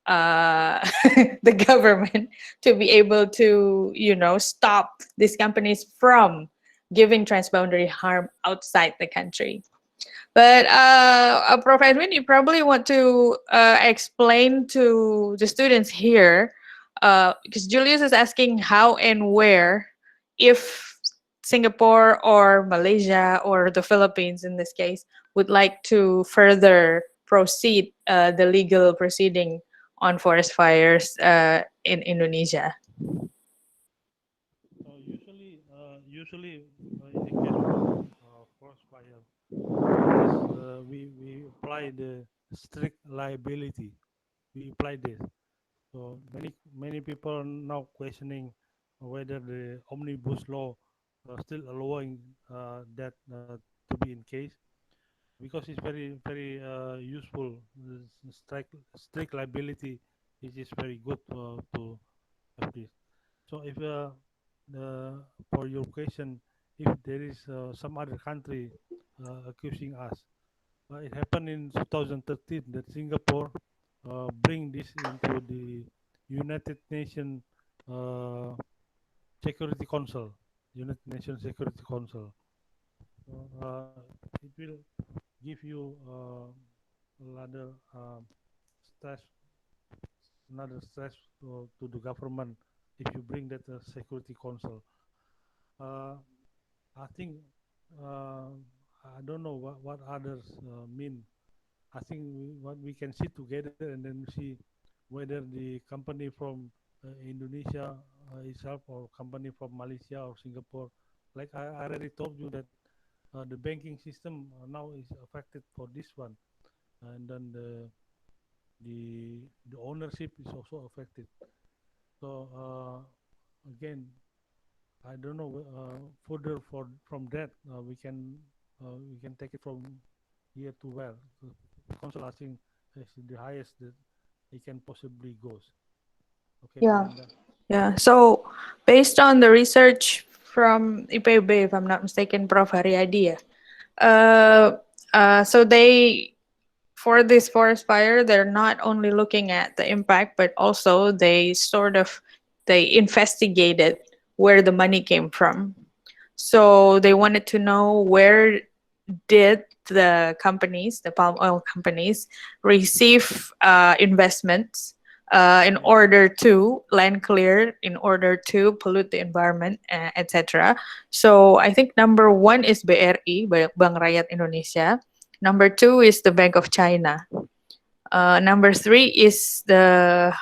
the government to be able to stop these companies from giving transboundary harm outside the country. But Prof. Edwin, you probably want to explain to the students here, because Julius is asking how and where, if Singapore or Malaysia or the Philippines in this case would like to further proceed the legal proceeding on forest fires in Indonesia. Usually, in the case of forest fire, it is we apply the strict liability. We apply this. So many people now questioning whether the omnibus law still allowing that to be in case, because it's very useful. The strict liability is very good to have this. So if for your question, if there is some other country accusing us, it happened in 2013 that Singapore bring this into the United Nations uh, Security Council. United Nations Security Council. It will give you another stress, another stress to the government if you bring that Security Council. Uh, I think I don't know what others mean. I think what we can sit together and then see whether the company from Indonesia itself or company from Malaysia or Singapore, like I already told you that the banking system now is affected for this one, and then the ownership is also affected. So again, I don't know further from that we can take it from here to where the council I think is the highest that it can possibly goes. Okay, Yeah. Belinda. Yeah. So based on the research from IPB, if I'm not mistaken, Prof. Haryadi, so they, for this forest fire, they're not only looking at the impact, but also they investigated where the money came from. So they wanted to know where did the companies, the palm oil companies, receive investments in order to land clear, in order to pollute the environment, etc. So I think number one is BRI, Bank Rakyat Indonesia. Number two is the Bank of China. Number three is the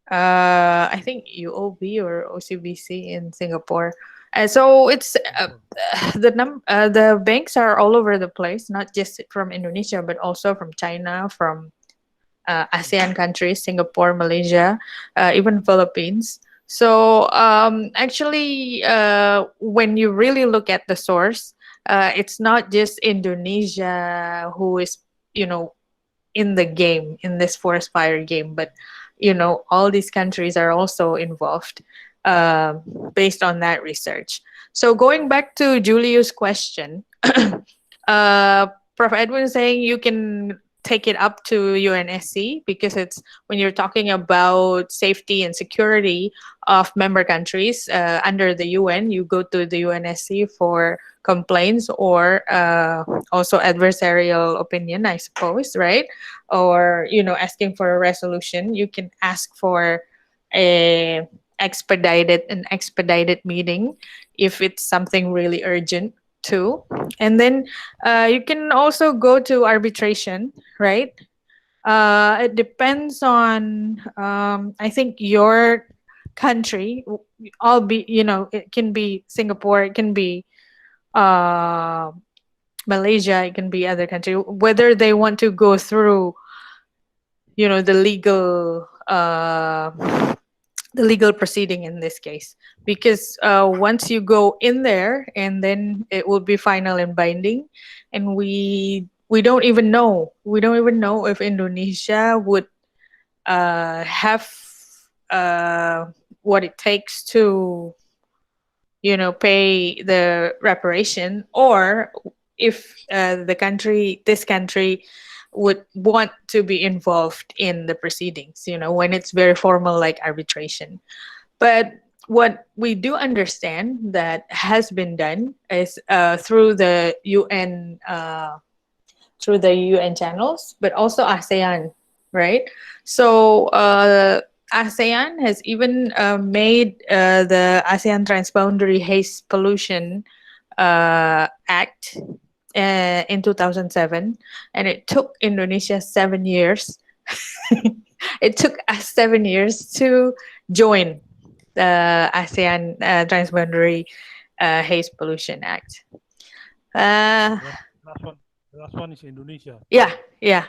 I think UOB or OCBC in Singapore. So it's the banks are all over the place, not just from Indonesia, but also from China, from ASEAN countries, Singapore, Malaysia, even Philippines. So actually, when you really look at the source, it's not just Indonesia who is, in the game, in this forest fire game, but all these countries are also involved, based on that research. So going back to Julius' question, uh, Prof. Edwin is saying you can take it up to UNSC because it's when you're talking about safety and security of member countries under the UN, you go to the UNSC for complaints or also adversarial opinion, I suppose, right? Or asking for a resolution. You can ask for a expedited meeting if it's something really urgent too. And then you can also go to arbitration, right? It depends on I think your country. All be, it can be Singapore, it can be uh, Malaysia, it can be other country, whether they want to go through the legal proceeding in this case, because once you go in there, and then it will be final and binding, and we don't even know if Indonesia would have what it takes to pay the reparation, or if this country would want to be involved in the proceedings, when it's very formal like arbitration. But what we do understand that has been done is through the UN channels, but also ASEAN, right? So ASEAN has even made the ASEAN Transboundary Haze Pollution Act in 2007, and it took Indonesia 7 years. It took us 7 years to join the ASEAN Transboundary Haze Pollution Act. The last one is Indonesia. Yeah.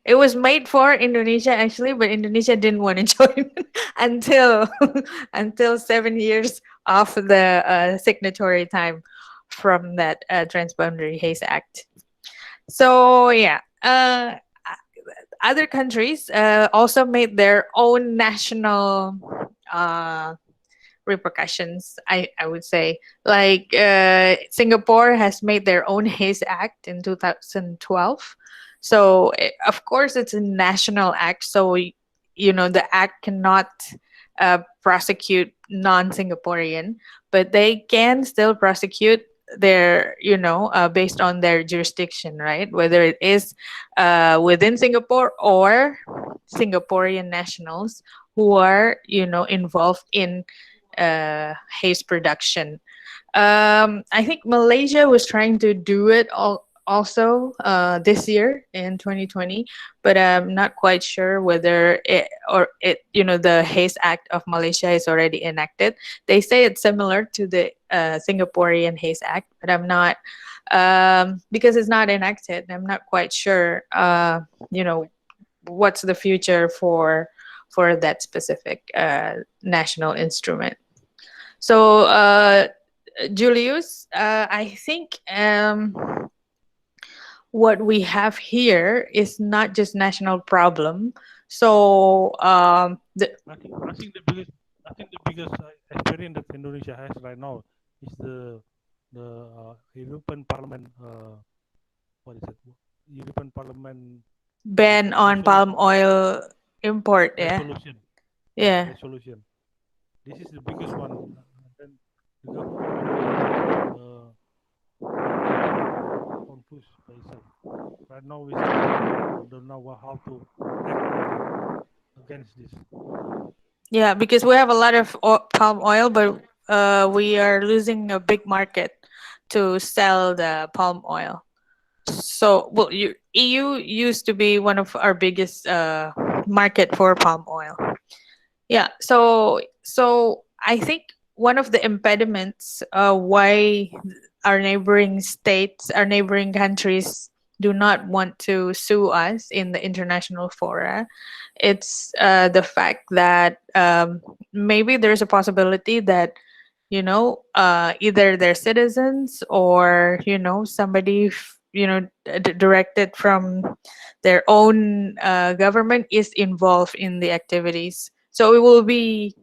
It was made for Indonesia actually, but Indonesia didn't want to join until 7 years of the signatory time from that Transboundary Haze Act. So yeah, other countries also made their own national repercussions. I would say, like Singapore has made their own Haze Act in 2012. So of course it's a national act. So the act cannot prosecute non-Singaporean, but they can still prosecute their based on their jurisdiction, right? Whether it is within Singapore or Singaporean nationals who are involved in haze production. I think Malaysia was trying to do it also this year in 2020, but I'm not quite sure whether the Haze Act of Malaysia is already enacted. They say it's similar to the Singaporean Haze Act, but I'm not, because it's not enacted. I'm not quite sure what's the future for that specific national instrument. So Julius, I think what we have here is not just national problem. So I think the biggest experience that Indonesia has right now is the European Parliament. What is it? European Parliament ban on palm oil import. resolution. Yeah. Resolution. This is the biggest one. Then the government confused by itself. Right now we still don't know how to act against this. Yeah, because we have a lot of palm oil, but we are losing a big market to sell the palm oil. So, well, EU used to be one of our biggest market for palm oil. Yeah, so I think one of the impediments why our neighboring states, our neighboring countries do not want to sue us in the international fora, it's the fact that maybe there's a possibility that either their citizens or somebody directed from their own government is involved in the activities. So it will be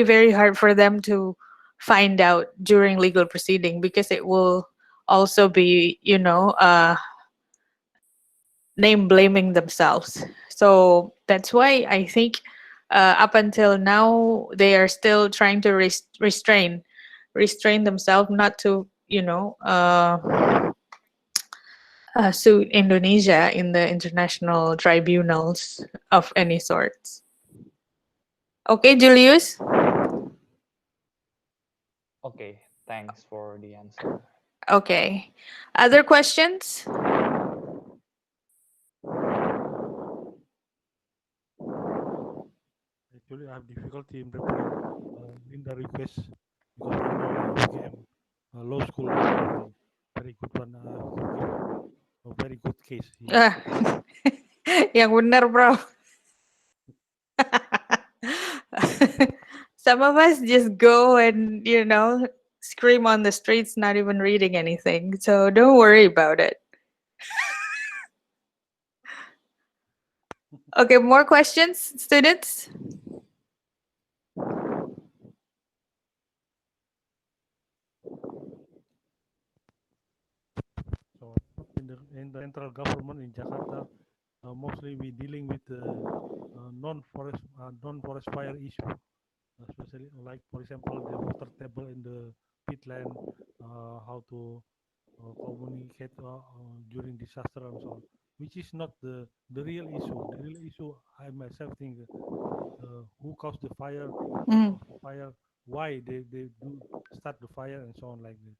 very hard for them to find out during legal proceeding, because it will also be name blaming themselves. So that's why I think up until now they are still trying to restrain themselves not to sue Indonesia in the international tribunals of any sorts. Okay, Julius? Okay, thanks for the answer. Okay. Other questions? Actually, I have difficulty in replying in the request because I know UGM law school very good one. Give a very good case here. Ah, yang benar, bro. Some of us just go and, scream on the streets, not even reading anything. So don't worry about it. Okay, more questions, students? So in the central government in Jakarta, mostly we dealing with non-forest fire issue, especially like for example the water table in the peatland, how to communicate during disaster and so on, which is not the real issue. The real issue, I myself think, who caused the fire, what Mm, caused the fire, why they do start the fire, and so on like this.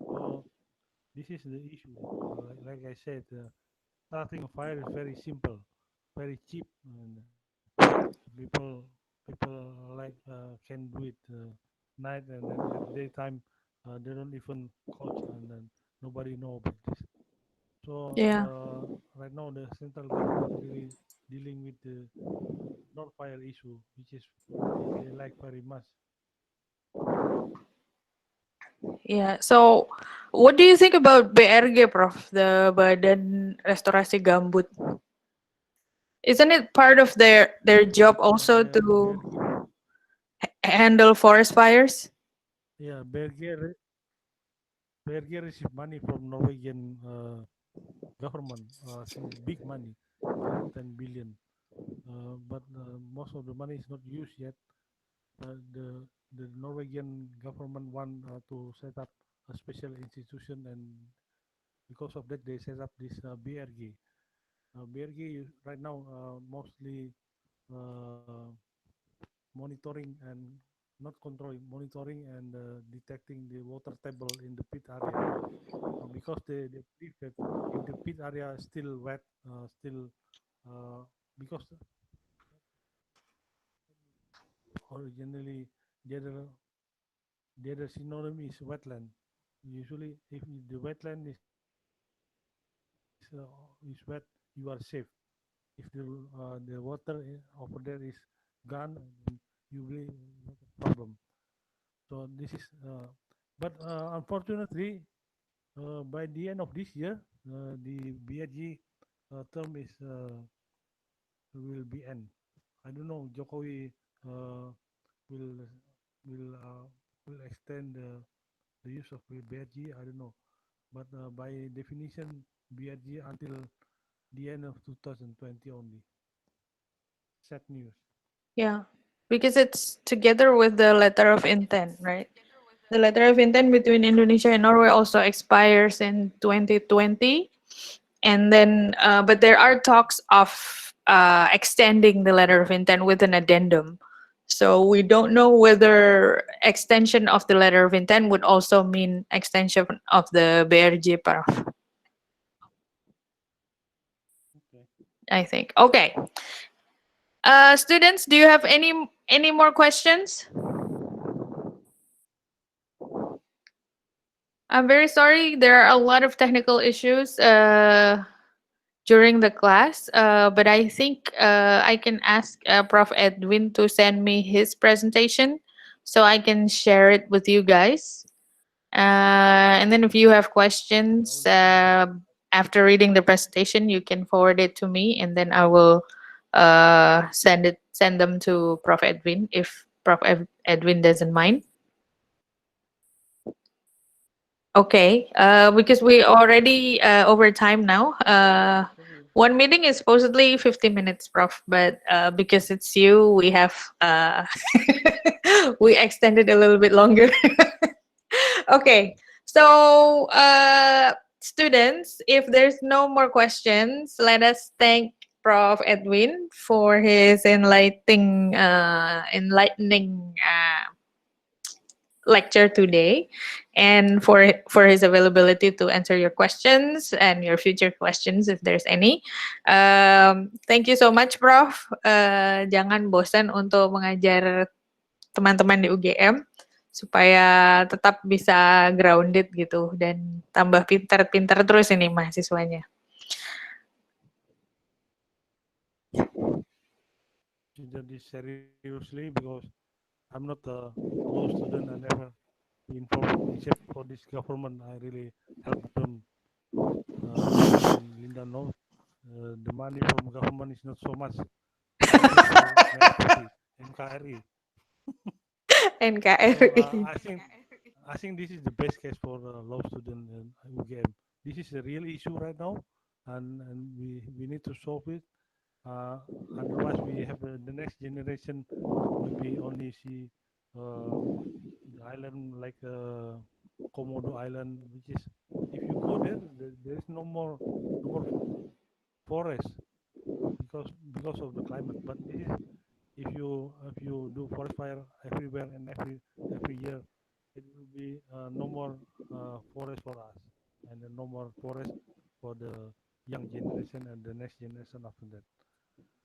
So this is the issue. Like I said, starting a fire is very simple, very cheap, and people like can do it night, and then at daytime they don't even coach, and then nobody know about this. So yeah. right now the central government really dealing with the non-fire issue, which is they like very much. Yeah. So, what do you think about BRG, Prof? The Badan Restorasi Gambut. Isn't it part of their job Yeah, also the to BRG, handle forest fires? yeah, BRG receive money from Norwegian government, big money, 10 billion. But most of the money is not used yet. The Norwegian government want to set up a special institution, and because of that, they set up this BRG. BRG right now mostly uh, monitoring and not controlling, monitoring and detecting the water table in the pit area. Because they believe that if the pit area is still wet, still because originally the other, the other synonym is wetland. Usually, if the wetland is wet, you are safe. If the water over there is gone, then you will not a problem. So this is, but unfortunately, by the end of this year, the BRG term is will be end. I don't know. Jokowi will will uh, will extend the use of BRG. I don't know, but by definition, BRG until the end of 2020 only. Sad news. Yeah, because it's together with the letter of intent, right? The letter of intent between Indonesia and Norway also expires in 2020, and then but there are talks of extending the letter of intent with an addendum. So we don't know whether extension of the letter of intent would also mean extension of the BRG, Prof. Okay. I think. Okay. Students, do you have any more questions? I'm very sorry. There are a lot of technical issues during the class, but I think I can ask Prof. Edwin to send me his presentation so I can share it with you guys. And then if you have Okay, I questions will send you. after reading the presentation, you can forward it to me, and then I will send them to Prof. Edwin if Prof. Edwin doesn't mind. Okay, because we already over time now. Send you. One meeting is supposedly 50 minutes, Prof. But because it's you, we have we extended a little bit longer. Okay, so students, if there's no more questions, let us thank Prof. Edwin for his enlightening lecture today, and for his availability to answer your questions and your future questions if there's any. Thank you so much, Prof. Jangan bosan untuk mengajar teman-teman di UGM supaya tetap bisa grounded gitu dan tambah pintar-pintar terus ini mahasiswanya. Jadi seriously because I'm not a law student. I never involved except for this government. I really help them. And Linda knows the money from government is not so much. NKRI. NKRI. So, I think this is the best case for law student in UGM. This is a real issue right now, and we need to solve it. Otherwise, we have the next generation maybe only see the island like Komodo Island, which is if you go there, there is no more forest because of the climate. But this is if you do forest fire everywhere and every year, it will be no more forest for us, and then no more forest for the young generation and the next generation after that.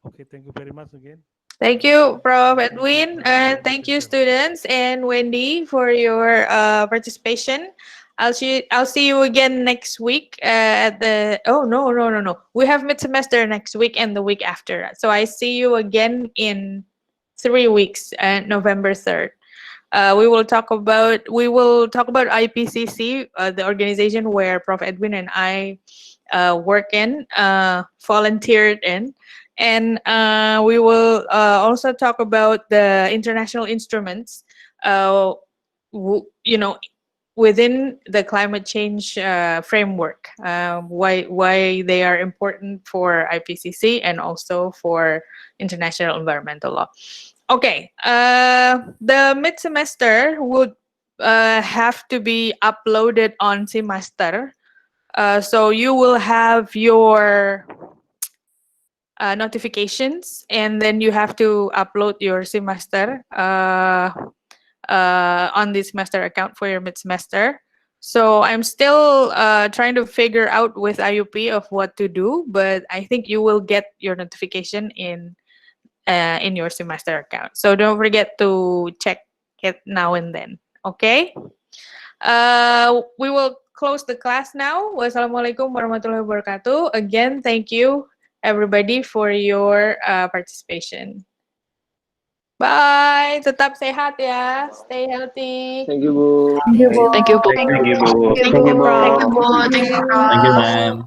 Okay, thank you very much again. Thank you, Prof. Edwin, and thank you, students, and Wendy for your participation. I'll see you again next week at the. Oh no. We have mid semester next week and the week after. So I see you again in 3 weeks, November 3rd. We will talk about IPCC, the organization where Prof. Edwin and I work in, volunteered in. And we will also talk about the international instruments, within the climate change framework, why they are important for IPCC and also for international environmental law. Okay, the mid-semester would have to be uploaded on semester. So you will have your notifications, and then you have to upload your semester on the semester account for your mid-semester. So I'm still trying to figure out with IUP of what to do, but I think you will get your notification in your semester account. So don't forget to check it now and then. Okay. We will close the class now. Wassalamualaikum warahmatullahi wabarakatuh. Again, thank you everybody for your participation. Bye. Tetap sehat ya. Stay healthy. Thank you, Bu. Thank you, Bu. Thank you, Bu. Thank you, Bu. Thank you, ma'am.